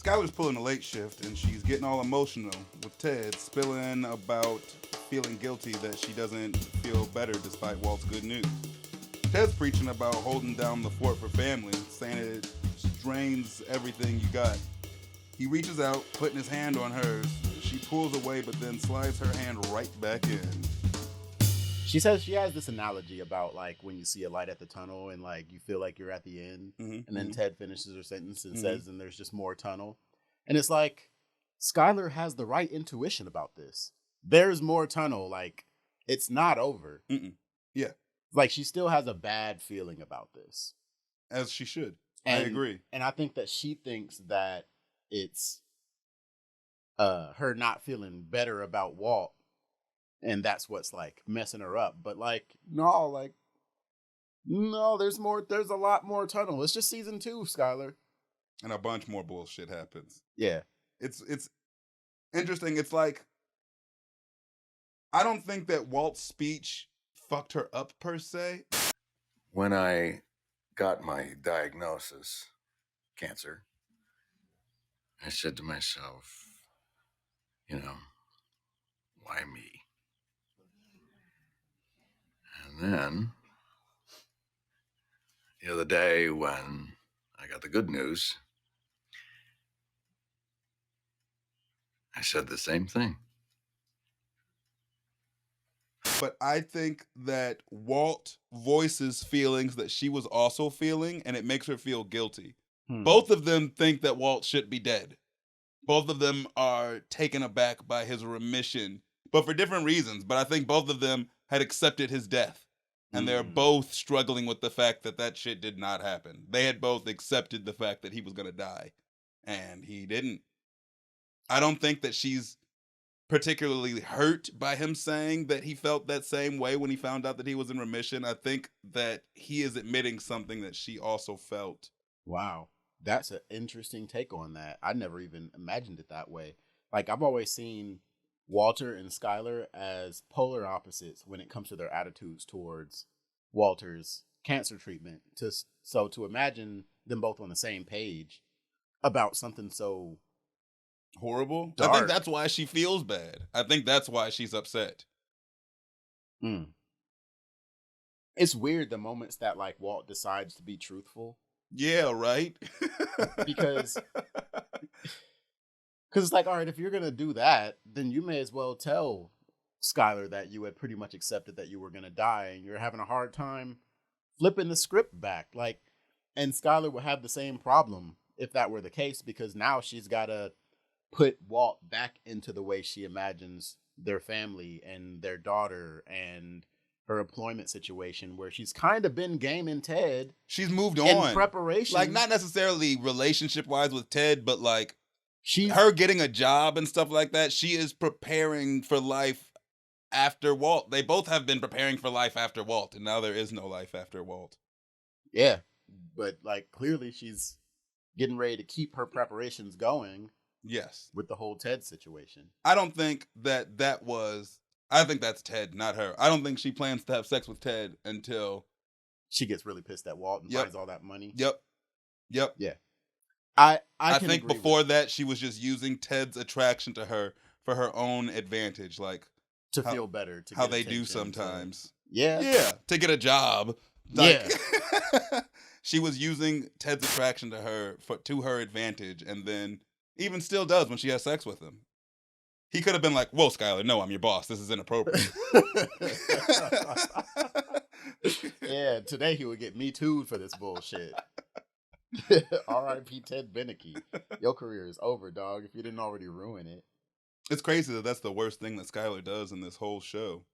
Skyler's pulling a late shift and she's getting all emotional with Ted, spilling about feeling guilty that she doesn't feel better despite Walt's good news. Ted's preaching about holding down the fort for family, saying it strains everything you got. He reaches out, putting his hand on hers. She pulls away, but then slides her hand right back in. She says she has this analogy about like when you see a light at the tunnel and like you feel like you're at the end, and then Ted finishes her sentence and says, "And there's just more tunnel," and it's like Skyler has the right intuition about this. There's more tunnel. Like it's not over. Yeah, like she still has a bad feeling about this, as she should. And, I agree, and I think that she thinks that it's her not feeling better about Walt. And that's what's like messing her up. But no, there's more. There's a lot more tunnel. It's just season 2, Skyler. And a bunch more bullshit happens. Yeah. It's interesting. It's like, I don't think that Walt's speech fucked her up per se. When I got my diagnosis, cancer, I said to myself, why me? And then, the other day when I got the good news, I said the same thing. But I think that Walt voices feelings that she was also feeling, and it makes her feel guilty. Both of them think that Walt should be dead. Both of them are taken aback by his remission, but for different reasons. But I think both of them had accepted his death. And they're both struggling with the fact that that shit did not happen. They had both accepted the fact that he was going to die. And he didn't. I don't think that she's particularly hurt by him saying that he felt that same way when he found out that he was in remission. I think that he is admitting something that she also felt. Wow. That's an interesting take on that. I never even imagined it that way. Like, I've always seen Walter and Skyler as polar opposites when it comes to their attitudes towards Walter's cancer treatment. So to imagine them both on the same page about something so horrible, dark. I think that's why she feels bad. I think that's why she's upset. It's weird the moments that like Walt decides to be truthful. Yeah, right. Because it's like, all right, if you're going to do that, then you may as well tell Skyler that you had pretty much accepted that you were going to die and you're having a hard time flipping the script back. Like, and Skyler would have the same problem if that were the case, because now she's got to put Walt back into the way she imagines their family and their daughter and her employment situation, where she's kind of been gaming Ted. She's moved on. In preparation. Like, not necessarily relationship-wise with Ted, but like, her getting a job and stuff like that, she is preparing for life after Walt. They both have been preparing for life after Walt, and now there is no life after Walt. Yeah, but like clearly she's getting ready to keep her preparations going. Yes. With the whole Ted situation. I don't think that was... I think that's Ted, not her. I don't think she plans to have sex with Ted until... she gets really pissed at Walt and finds all that money. Yep. Yeah. I think before that, she was just using Ted's attraction to her for her own advantage, like to feel better, to how they do sometimes. Yeah, to get a job. Like, she was using Ted's attraction to her to her advantage, and then even still does when she has sex with him. He could have been like, "Whoa, Skyler, no, I'm your boss. This is inappropriate." Yeah, today he would get me too'd for this bullshit. R.I.P. Ted Beneke. Your career is over, dog, if you didn't already ruin it. It's crazy that that's the worst thing that Skyler does in this whole show,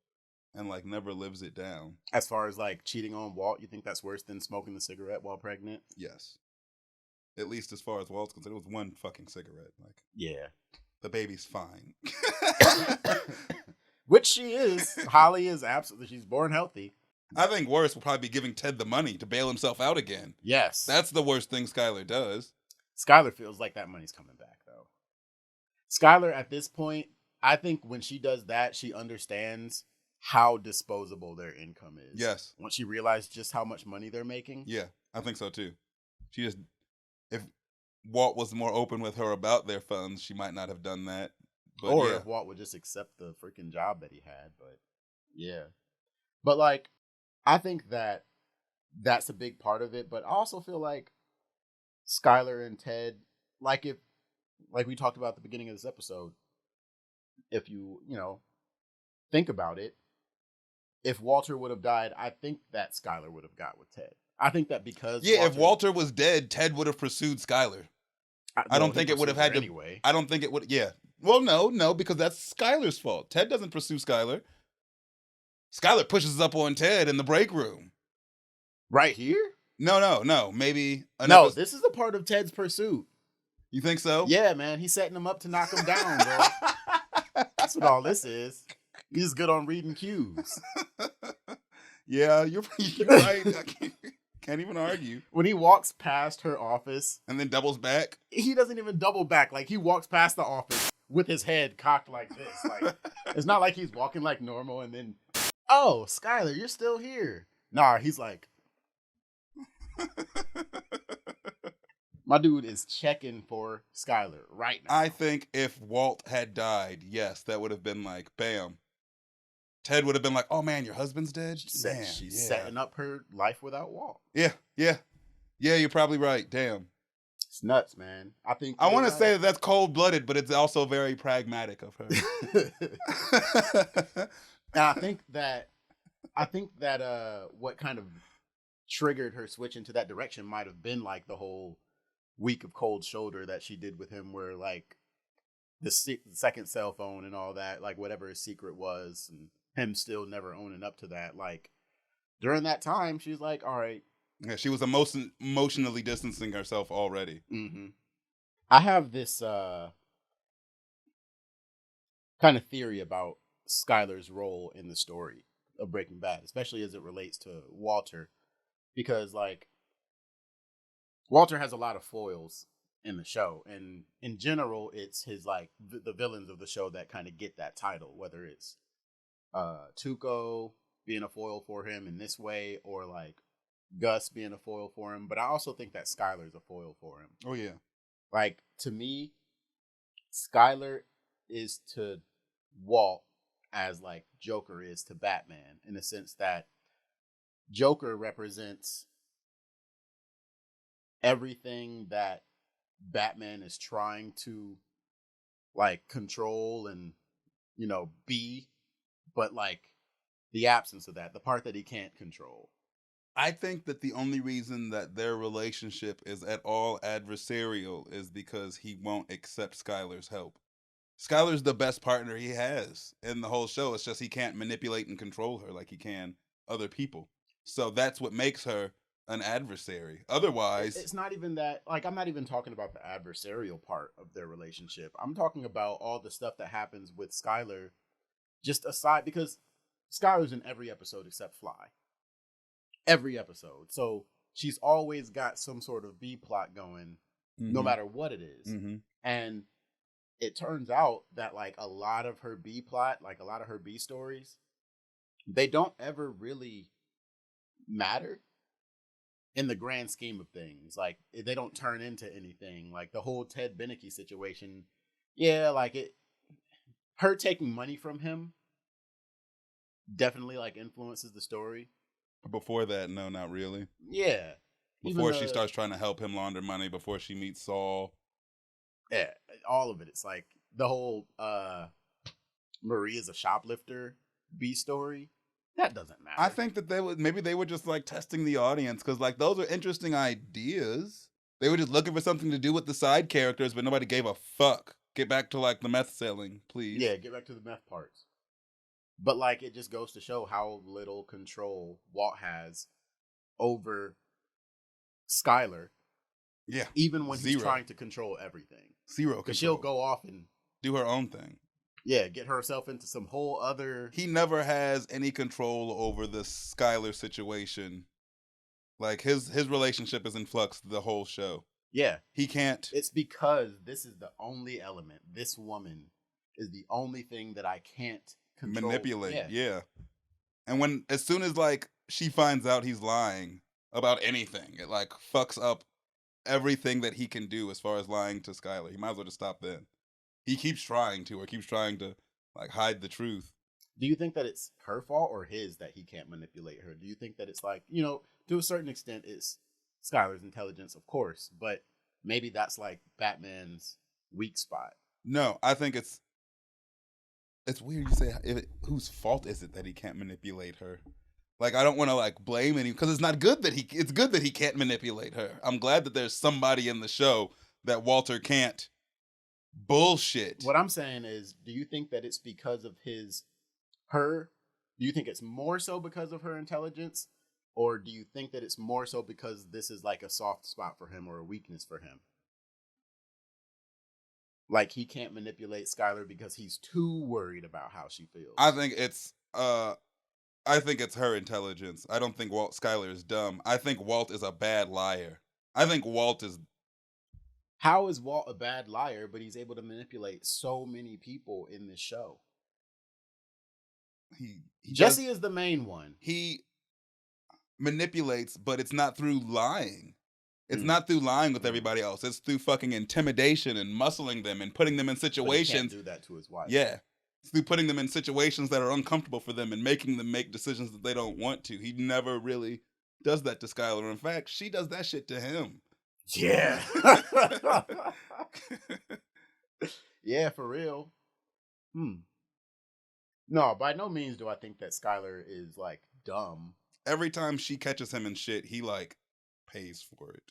and like never lives it down. As far as like cheating on Walt, you think that's worse than smoking the cigarette while pregnant? Yes. At least as far as Walt's concerned, it was one fucking cigarette. Like, yeah. The baby's fine. Which she is. Holly is absolutely, she's born healthy. I think worse will probably be giving Ted the money to bail himself out again. Yes. That's the worst thing Skyler does. Skyler feels like that money's coming back, though. Skyler, at this point, I think when she does that, she understands how disposable their income is. Yes. Once she realized just how much money they're making. Yeah, I think so too. She just, Walt was more open with her about their funds, she might not have done that. But or yeah. if Walt would just accept the freaking job that he had. But yeah. But like, I think that that's a big part of it. But I also feel like Skyler and Ted, like we talked about at the beginning of this episode, if you think about it, if Walter would have died, I think that Skyler would have got with Ted. I think that because if Walter was dead, Ted would have pursued Skyler. I don't think it would have had to. Anyway. I don't think it would. Yeah. Well, no, because that's Skyler's fault. Ted doesn't pursue Skyler. Skyler pushes up on Ted in the break room. Right here? No. Maybe. This is a part of Ted's pursuit. You think so? Yeah, man. He's setting him up to knock him down, bro. That's what all this is. He's good on reading cues. Yeah, you're right. I can't even argue. When he walks past her office and then doubles back, he doesn't even double back. Like, he walks past the office with his head cocked like this. Like, it's not like he's walking like normal and then, oh, Skyler, you're still here. Nah, he's like, my dude is checking for Skyler right now. I think if Walt had died, yes, that would have been like, bam. Ted would have been like, "Oh man, your husband's dead." She's setting up her life without Walt. Yeah. You're probably right. Damn, it's nuts, man. I want to say that's cold-blooded, but it's also very pragmatic of her. And I think that what kind of triggered her switch into that direction might have been like the whole week of cold shoulder that she did with him, where like the second cell phone and all that, like whatever his secret was, and him still never owning up to that. Like during that time, she's like, all right. Yeah, she was emotionally distancing herself already. Mm-hmm. I have this kind of theory about Skyler's role in the story of Breaking Bad, especially as it relates to Walter, because like Walter has a lot of foils in the show, and in general it's his like the villains of the show that kind of get that title, whether it's Tuco being a foil for him in this way, or like Gus being a foil for him. But I also think that Skyler's a foil for him. Oh yeah. Like, to me, Skyler is to Walt as like Joker is to Batman, in the sense that Joker represents everything that Batman is trying to like control and be, but like the absence of that, the part that he can't control. I think that the only reason that their relationship is at all adversarial is because he won't accept Skyler's help. Skyler's the best partner he has in the whole show. It's just he can't manipulate and control her like he can other people. So that's what makes her an adversary. Otherwise, it's not even that. Like, I'm not even talking about the adversarial part of their relationship. I'm talking about all the stuff that happens with Skyler, just aside, because Skyler's in every episode except Fly. Every episode. So she's always got some sort of B plot going, no matter what it is. Mm-hmm. And it turns out that like a lot of her B plot, like a lot of her B stories, they don't ever really matter in the grand scheme of things. Like, they don't turn into anything. Like the whole Ted Beneke situation, yeah, like her taking money from him definitely like influences the story. Before that, no, not really. Yeah. Before she starts trying to help him launder money, before she meets Saul. Yeah, all of it. It's like the whole Maria's a shoplifter B story. That doesn't matter. I think that they were just like testing the audience, because like those are interesting ideas. They were just looking for something to do with the side characters, but nobody gave a fuck. Get back to like the meth selling, please. Yeah, get back to the meth parts. But like, it just goes to show how little control Walt has over Skyler. Yeah. Even when he's trying to control everything. Zero control. Because she'll go off and do her own thing. Yeah, get herself into some whole other... He never has any control over the Skyler situation. Like, his relationship is in flux the whole show. Yeah. He can't... It's because this is the only element. This woman is the only thing that I can't control. Manipulate, yeah. And as soon as, like, she finds out he's lying about anything, it, like, fucks up everything that he can do as far as lying to Skyler. He might as well just stop then. He keeps trying to, or keeps trying to like hide the truth. Do you think that it's her fault or his that he can't manipulate her? Do you think that it's like, you know, to a certain extent, it's Skyler's intelligence, of course, but maybe that's like Batman's weak spot? No, I think it's weird you say whose fault is it that he can't manipulate her? Like, I don't want to like blame any, because it's not good that it's good that he can't manipulate her. I'm glad that there's somebody in the show that Walter can't bullshit. What I'm saying is, do you think that it's because of her? Do you think it's more so because of her intelligence? Or do you think that it's more so because this is like a soft spot for him or a weakness for him? Like he can't manipulate Skyler because he's too worried about how she feels. I think it's her intelligence. I don't think Skyler is dumb. I think Walt is a bad liar. I think Walt is. How is Walt a bad liar, but he's able to manipulate so many people in this show? Jesse is the main one. He manipulates, but it's not through lying. It's not through lying with everybody else. It's through fucking intimidation and muscling them and putting them in situations. But he can't do that to his wife. Yeah. It's through putting them in situations that are uncomfortable for them and making them make decisions that they don't want to. He never really does that to Skyler. In fact, she does that shit to him. Yeah. Yeah, for real. No, by no means do I think that Skyler is like dumb. Every time she catches him in shit, he like pays for it.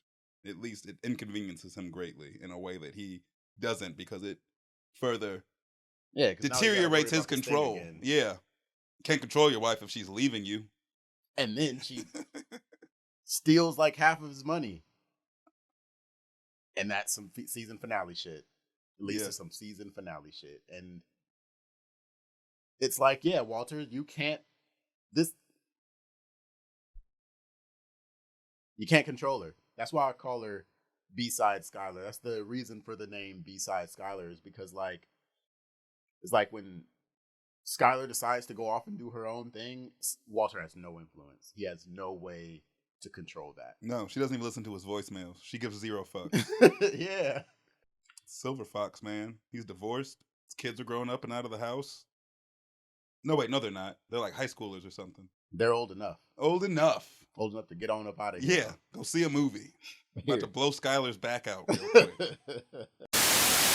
At least it inconveniences him greatly in a way that he doesn't, because it further deteriorates his control. Yeah. Can't control your wife if she's leaving you. And then she steals like half of his money. And that's some season finale shit. At least to some season finale shit. And it's like, yeah, Walter, you can't control her. That's why I call her B-side Skyler. That's the reason for the name B-side Skyler, is because like it's like when Skyler decides to go off and do her own thing, Walter has no influence. He has no way to control that. No, she doesn't even listen to his voicemails. She gives zero fucks. Yeah. Silver Fox, man. He's divorced. His kids are grown up and out of the house. No, wait, no, they're not. They're like high schoolers or something. They're old enough. Old enough. Old enough to get on up out of here. Yeah, go see a movie. About to blow Skyler's back out real quick.